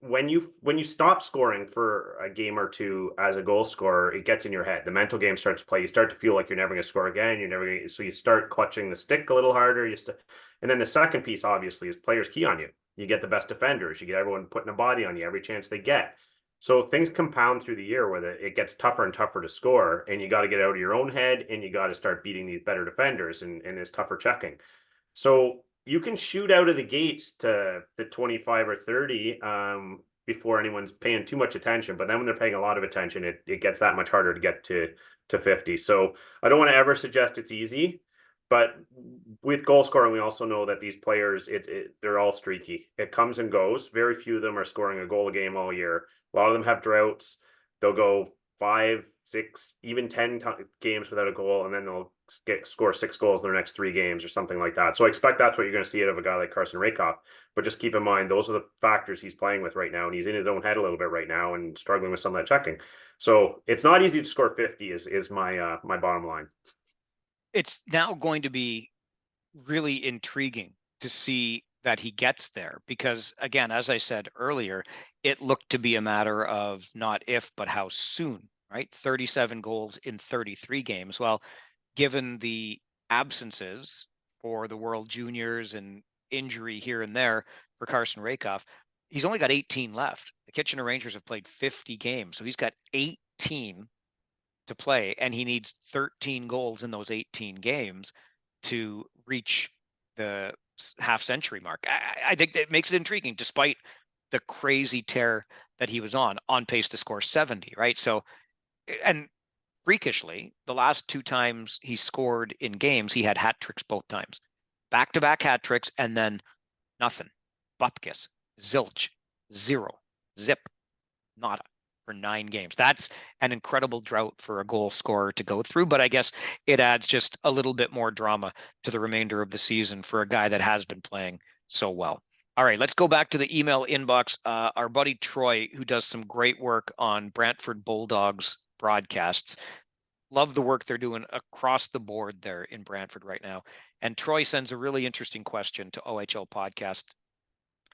when you stop scoring for a game or two as a goal scorer, it gets in your head. The mental game starts to play. You start to feel like you're never going to score again. You're never going to, so you start clutching the stick a little harder. And then the second piece, obviously, is players key on you. You get the best defenders. You get everyone putting a body on you every chance they get. So things compound through the year where it gets tougher and tougher to score, and you got to get out of your own head, and you got to start beating these better defenders and this tougher checking. So you can shoot out of the gates to the 25 or 30 before anyone's paying too much attention. But then when they're paying a lot of attention, it gets that much harder to get to 50. So I don't want to ever suggest it's easy. But with goal scoring, we also know that these players, they're all streaky. It comes and goes. Very few of them are scoring a goal a game all year. A lot of them have droughts. They'll go 5, 6, even 10 games without a goal, and then they'll score 6 goals in their next 3 games or something like that. So I expect that's what you're going to see out of a guy like Carson Rakoff. But just keep in mind, those are the factors he's playing with right now, and he's in his own head a little bit right now and struggling with some of that checking. So it's not easy to score 50 is my my bottom line. It's now going to be really intriguing to see that he gets there because, again, as I said earlier, it looked to be a matter of not if, but how soon, right? 37 goals in 33 games. Well, given the absences for the World Juniors and injury here and there for Carson Rakoff, he's only got 18 left. The Kitchener Rangers have played 50 games, so he's got 18 to play, and he needs 13 goals in those 18 games to reach the half century mark. I think that makes it intriguing, despite the crazy tear that he was on pace to score 70, right? So, and freakishly, the last 2 times he scored in games, he had hat tricks both times, back-to-back hat tricks, and then nothing. Bupkis, zilch, zero, zip, nada for 9 games. That's an incredible drought for a goal scorer to go through, but I guess it adds just a little bit more drama to the remainder of the season for a guy that has been playing so well. All right, let's go back to the email inbox. Our buddy Troy, who does some great work on Brantford Bulldogs broadcasts, love the work they're doing across the board there in Brantford right now. And Troy sends a really interesting question to OHL podcast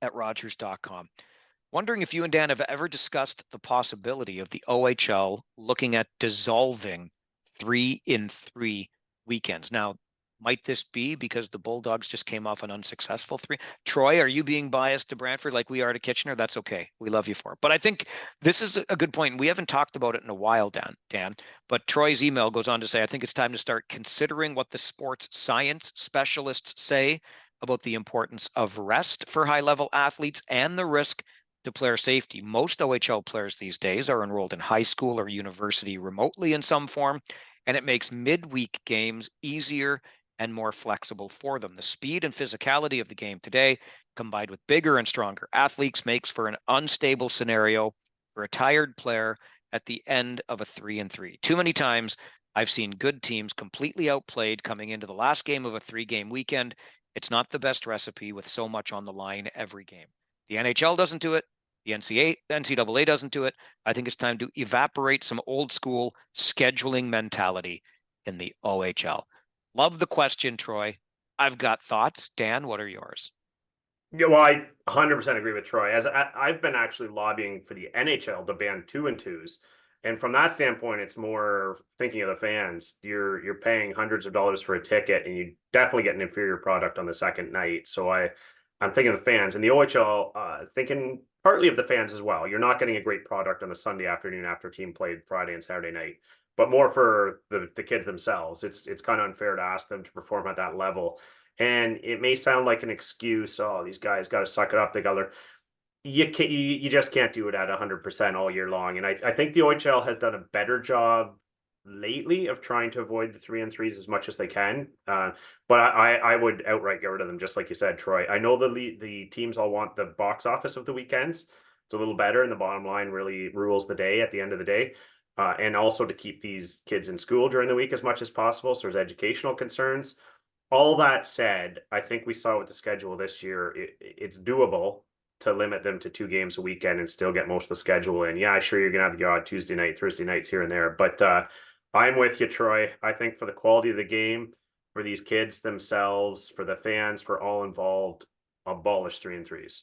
at Rogers.com. Wondering if you and Dan have ever discussed the possibility of the OHL looking at dissolving 3-in-3 weekends. Now, might this be because the Bulldogs just came off an unsuccessful 3? Troy, are you being biased to Brantford like we are to Kitchener? That's okay. We love you for it. But I think this is a good point. We haven't talked about it in a while, Dan. But Troy's email goes on to say, I think it's time to start considering what the sports science specialists say about the importance of rest for high-level athletes and the risk to player safety. Most OHL players these days are enrolled in high school or university remotely in some form, and it makes midweek games easier and more flexible for them. The speed and physicality of the game today, combined with bigger and stronger athletes, makes for an unstable scenario for a tired player at the end of a 3-3. Too many times I've seen good teams completely outplayed coming into the last game of a 3-game weekend. It's not the best recipe with so much on the line every game. The NHL doesn't do it. The NCAA doesn't do it. I think it's time to evaporate some old school scheduling mentality in the OHL. Love the question, Troy. I've got thoughts. Dan, what are yours? Yeah, well, I 100% agree with Troy. As I've been actually lobbying for the NHL to ban 2-2s, and from that standpoint, it's more thinking of the fans. You're paying hundreds of dollars for a ticket, and you definitely get an inferior product on the second night. So I'm thinking of the fans and the OHL, thinking partly of the fans as well. You're not getting a great product on the Sunday afternoon after a team played Friday and Saturday night, but more for the kids themselves. It's kind of unfair to ask them to perform at that level, and it may sound like an excuse. Oh, these guys got to suck it up. They got to. You just can't do it at 100% all year long. And I think the OHL has done a better job lately of trying to avoid the 3-3s as much as they can. But I would outright get rid of them, just like you said, Troy. I know the teams all want the box office of the weekends. It's a little better, and the bottom line really rules the day at the end of the day. And also to keep these kids in school during the week as much as possible. So there's educational concerns. All that said, I think we saw with the schedule this year, it's doable to limit them to 2 games a weekend and still get most of the schedule in. Yeah, sure, you're gonna have your odd Tuesday night, Thursday nights here and there, but I'm with you, Troy. I think for the quality of the game, for these kids themselves, for the fans, for all involved, abolish 3-3s.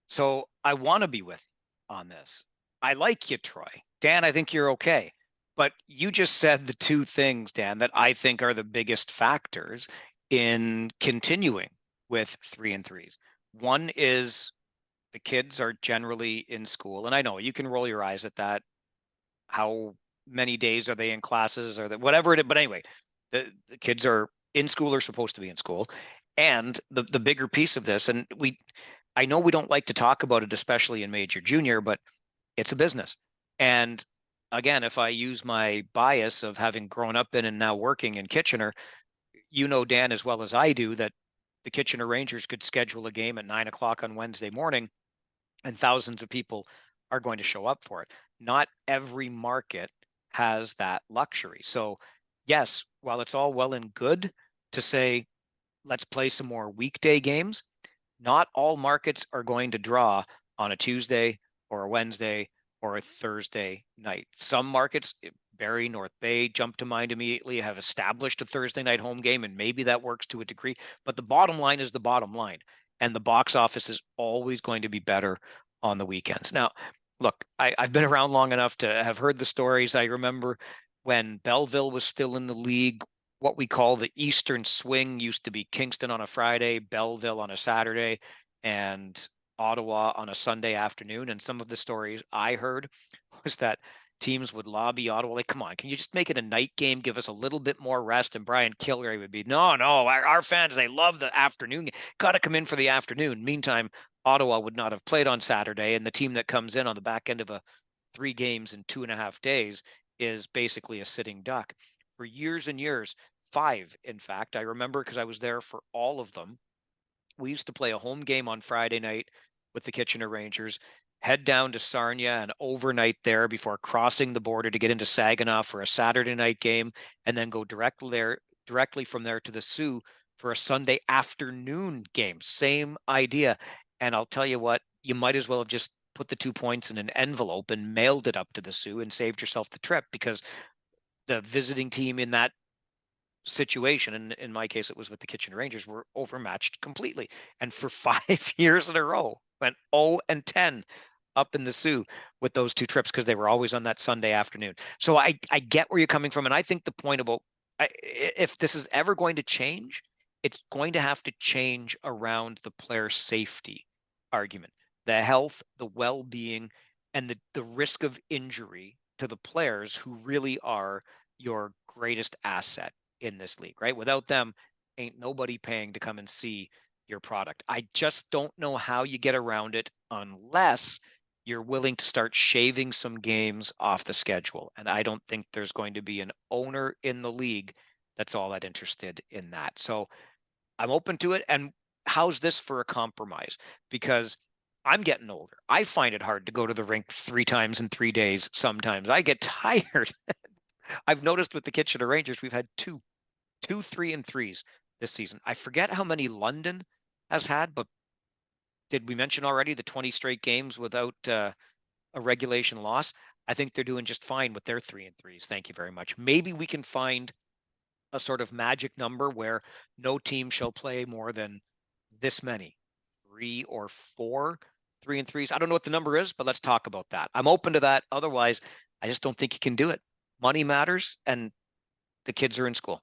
So I want to be with you on this. I like you, Troy. Dan, I think you're okay. But you just said the two things, Dan, that I think are the biggest factors in continuing with 3-3s. One is the kids are generally in school. And I know you can roll your eyes at that. How many days are they in classes or that whatever it is. But anyway, the kids are in school or supposed to be in school. And the bigger piece of this, and I know we don't like to talk about it, especially in major junior, but it's a business. And again, if I use my bias of having grown up in and now working in Kitchener, you know, Dan, as well as I do, that the Kitchener Rangers could schedule a game at 9 o'clock on Wednesday morning and thousands of people are going to show up for it. Not every market has that luxury. So, yes, while it's all well and good to say, let's play some more weekday games, not all markets are going to draw on a Tuesday or a Wednesday or a Thursday night. Some markets, Barrie, North Bay, jump to mind immediately, have established a Thursday night home game, and maybe that works to a degree. But the bottom line is the bottom line. And the box office is always going to be better on the weekends. Now, look, I've been around long enough to have heard the stories. I remember when Belleville was still in the league, what we call the Eastern swing used to be Kingston on a Friday, Belleville on a Saturday, and Ottawa on a Sunday afternoon. And some of the stories I heard was that teams would lobby Ottawa, like, come on, can you just make it a night game? Give us a little bit more rest. And Brian Kilgary would be, no, our fans, they love the afternoon. Got to come in for the afternoon. Meantime, Ottawa would not have played on Saturday. And the team that comes in on the back end of a 3 games in 2.5 days is basically a sitting duck. For years and years, 5, in fact, I remember because I was there for all of them. We used to play a home game on Friday night with the Kitchener Rangers, head down to Sarnia and overnight there before crossing the border to get into Saginaw for a Saturday night game, and then go directly from there to the Sioux for a Sunday afternoon game. Same idea. And I'll tell you what, you might as well have just put the 2 points in an envelope and mailed it up to the Sioux and saved yourself the trip, because the visiting team in that situation, and in my case it was with the Kitchener Rangers, were overmatched completely, and for 5 years in a row went 0-10 up in the Sioux with those two trips because they were always on that Sunday afternoon. So I get where you're coming from, and I think the point about if this is ever going to change, it's going to have to change around the player safety argument, the health, the well-being, and the risk of injury to the players who really are your greatest asset in this league, right? Without them, ain't nobody paying to come and see your product. I just don't know how you get around it unless you're willing to start shaving some games off the schedule. And I don't think there's going to be an owner in the league that's all that interested in that. So I'm open to it. And how's this for a compromise? Because I'm getting older. I find it hard to go to the rink 3 times in 3 days. Sometimes I get tired. I've noticed with the Kitchener Rangers, we've had two 3-3s this season. I forget how many London has had, but did we mention already the 20 straight games without a regulation loss? I think they're doing just fine with their 3-3s. Thank you very much. Maybe we can find a sort of magic number where no team shall play more than this many, 3 or 4 3-3s. I don't know what the number is, but let's talk about that. I'm open to that. Otherwise, I just don't think you can do it. Money matters, and the kids are in school.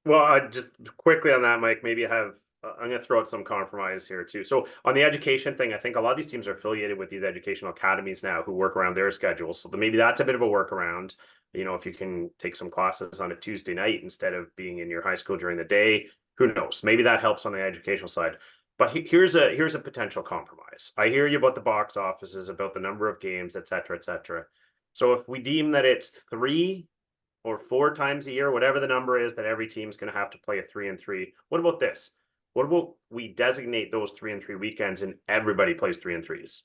Well, just quickly on that, Mike, maybe have I'm going to throw out some compromise here too. So on the education thing, I think a lot of these teams are affiliated with these educational academies now who work around their schedules. So maybe that's a bit of a workaround. You know, if you can take some classes on a Tuesday night instead of being in your high school during the day, who knows? Maybe that helps on the educational side. But here's a potential compromise. I hear you about the box offices, about the number of games, et cetera, et cetera. So if we deem that it's 3 or 4 times a year, whatever the number is that every team's going to have to play a 3-3. What about this? What about we designate those 3-3 weekends and everybody plays 3-3s?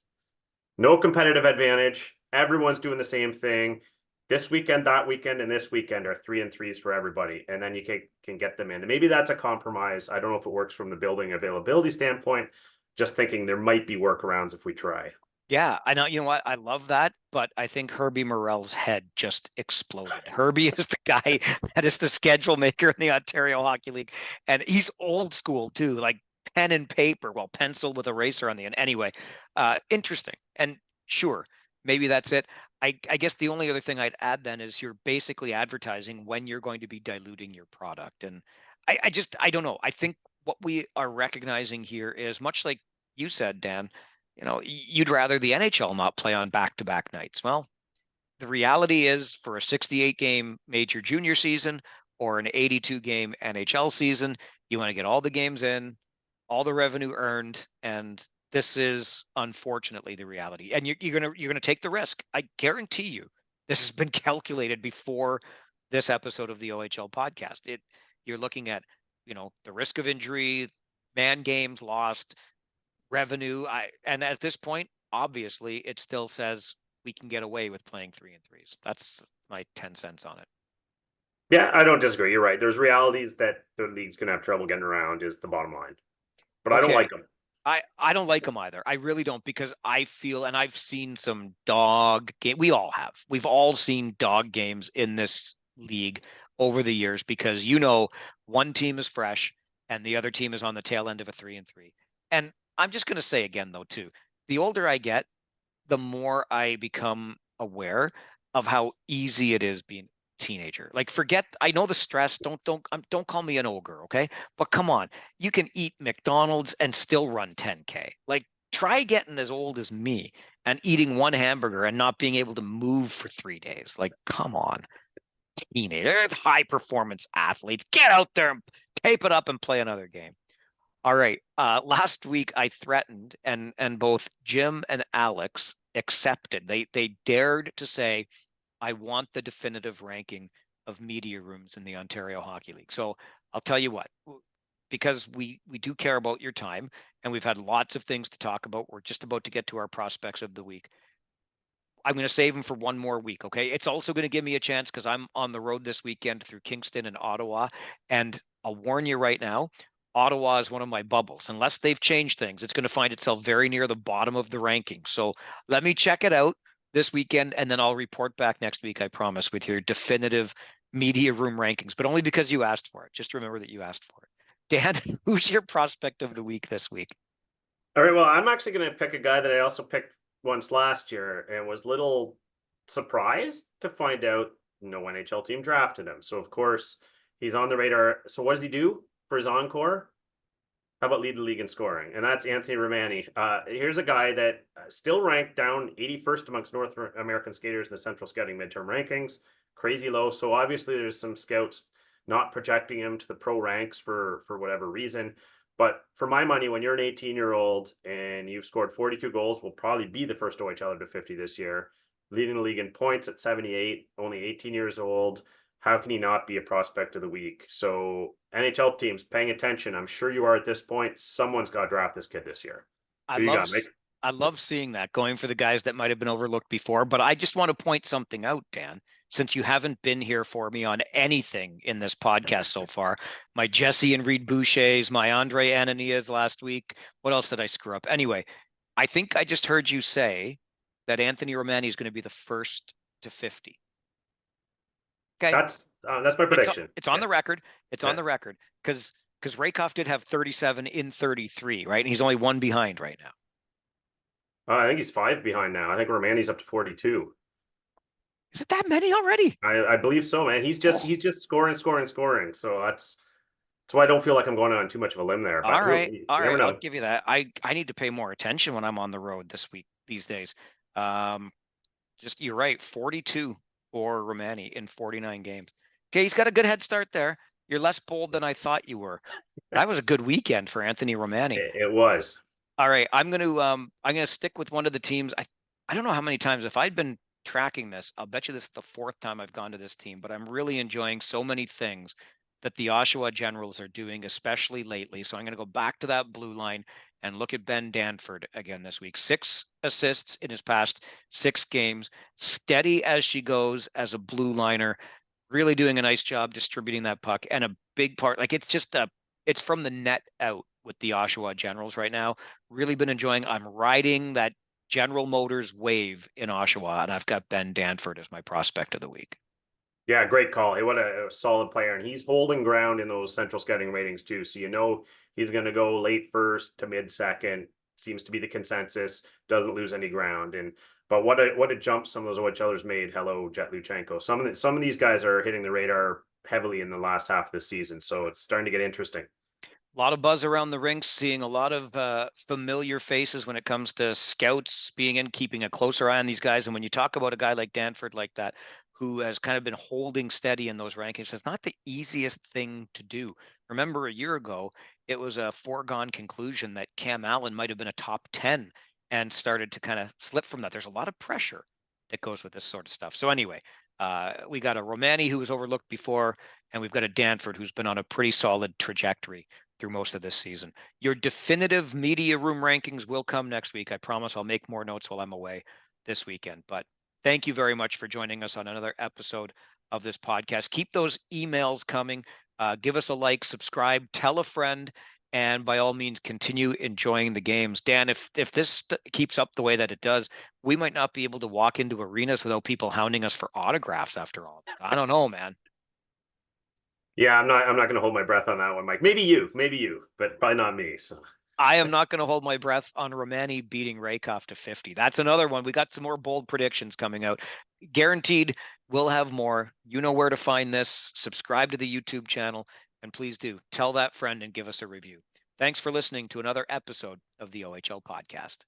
No competitive advantage. Everyone's doing the same thing. This weekend, that weekend, and this weekend are 3-3s for everybody. And then you can get them in. And maybe that's a compromise. I don't know if it works from the building availability standpoint. Just thinking there might be workarounds if we try. Yeah, I know. You know what? I love that, but I think Herbie Morell's head just exploded. Herbie is the guy that is the schedule maker in the Ontario Hockey League, and he's old school too, like pen and paper, well, pencil with eraser on the end. Anyway, interesting. And sure, maybe that's it. I guess the only other thing I'd add then is you're basically advertising when you're going to be diluting your product. And I don't know. I think what we are recognizing here is much like you said, Dan, you'd rather the NHL not play on back-to-back nights. Well, the reality is for a 68 game major junior season or an 82 game NHL season, you want to get all the games in, all the revenue earned, and this is unfortunately the reality. And you're gonna take the risk. I guarantee you, this has been calculated before this episode of the OHL podcast. You're looking at the risk of injury, man games lost, revenue. And at this point, obviously, it still says we can get away with playing 3-3s. That's my 10 cents on it. Yeah, I don't disagree. You're right. There's realities that the league's going to have trouble getting around is the bottom line. But I don't Okay. like them. I don't like them either. I really don't, because I feel, and I've seen some dog game. We all have. We've all seen dog games in this league over the years because one team is fresh and the other team is on the tail end of a 3-3. And I'm just going to say again though too, the older I get, the more I become aware of how easy it is being a teenager. Like I know the stress. Don't call me an ogre, okay? But come on, you can eat McDonald's and still run 10K. Like try getting as old as me and eating one hamburger and not being able to move for 3 days. Like, come on, teenagers, high performance athletes, get out there and tape it up and play another game. All right. Last week I threatened, and both Jim and Alex accepted. They dared to say, I want the definitive ranking of media rooms in the Ontario Hockey League. So I'll tell you what, because we do care about your time, and we've had lots of things to talk about. We're just about to get to our prospects of the week. I'm going to save them for one more week. Okay. It's also going to give me a chance because I'm on the road this weekend through Kingston and Ottawa. And I'll warn you right now, Ottawa is one of my bubbles. Unless they've changed things, it's going to find itself very near the bottom of the rankings. So let me check it out this weekend, and then I'll report back next week, I promise, with your definitive media room rankings, but only because you asked for it. Just remember that you asked for it. Dan, who's your prospect of the week this week? All right. Well, I'm actually going to pick a guy that I also picked once last year and was a little surprised to find out no NHL team drafted him. So, of course, he's on the radar. So, what does he do for his encore? How about lead the league in scoring? And that's Anthony Romani. Here's a guy that still ranked down 81st amongst North American skaters in the Central Scouting midterm rankings. Crazy low. So obviously there's some scouts not projecting him to the pro ranks for whatever reason. But for my money, when you're an 18-year-old and you've scored 42 goals, will probably be the first OHLer to 50 this year, leading the league in points at 78, only 18 years old. How can he not be a prospect of the week? So NHL teams paying attention. I'm sure you are at this point. Someone's got to draft this kid this year. I Who you love got, Mike? I love seeing that, going for the guys that might have been overlooked before. But I just want to point something out, Dan, since you haven't been here for me on anything in this podcast so far. My Jesse and Reed Bouchers, my Andre Ananias last week. What else did I screw up? Anyway, I think I just heard you say that Anthony Romani is going to be the first to 50. Okay. That's my prediction. It's on Yeah. the record. It's on Yeah. the record because Rakoff did have 37 in 33, right? And he's only one behind right now. I think he's 5 behind now. I think Romani's up to 42. Is it that many already? I believe so, man. He's just scoring. So that's why I don't feel like I'm going on too much of a limb there. But All right. you All never right. I'll know. give you that. I need to pay more attention when I'm on the road these days. Um, just you're right. 42 for Romani in 49 games. Okay, he's got a good head start there. You're less bold than I thought you were. That was a good weekend for Anthony Romani. It was. All right, I'm gonna stick with one of the teams. I don't know how many times, if I'd been tracking this, I'll bet you this is the fourth time I've gone to this team, but I'm really enjoying so many things that the Oshawa Generals are doing, especially lately. So I'm gonna go back to that blue line and look at Ben Danford again this week. 6 assists in his past 6 games, steady as she goes as a blue liner, really doing a nice job distributing that puck. And a big part, like it's from the net out with the Oshawa Generals right now. Really been enjoying. I'm riding that General Motors wave in Oshawa, and I've got Ben Danford as my prospect of the week. Yeah, great call. Hey, what a solid player. And he's holding ground in those central scouting ratings too. So he's going to go late first to mid second. Seems to be the consensus. Doesn't lose any ground. But what a jump some of those OHLers made. Hello, Jet Luchenko. Some of these guys are hitting the radar heavily in the last half of the season. So it's starting to get interesting. A lot of buzz around the rinks, seeing a lot of familiar faces when it comes to scouts being in, keeping a closer eye on these guys. And when you talk about a guy like Danford like that, who has kind of been holding steady in those rankings, it's not the easiest thing to do. Remember, a year ago, it was a foregone conclusion that Cam Allen might have been a top 10 and started to kind of slip from that. There's a lot of pressure that goes with this sort of stuff. So anyway, we got a Romani who was overlooked before, and we've got a Danford who's been on a pretty solid trajectory through most of this season. Your definitive media room rankings will come next week. I promise I'll make more notes while I'm away this weekend. But thank you very much for joining us on another episode of this podcast. Keep those emails coming. Give us a like, subscribe, tell a friend, and by all means, continue enjoying the games. Dan, if this keeps up the way that it does, we might not be able to walk into arenas without people hounding us for autographs after all. I don't know, man. Yeah, I'm not going to hold my breath on that one, Mike. Maybe you, but probably not me. So I am not going to hold my breath on Romani beating Rakoff to 50. That's another one. We got some more bold predictions coming out. Guaranteed, we'll have more. You know where to find this. Subscribe to the YouTube channel, and please do tell that friend and give us a review. Thanks for listening to another episode of the OHL podcast.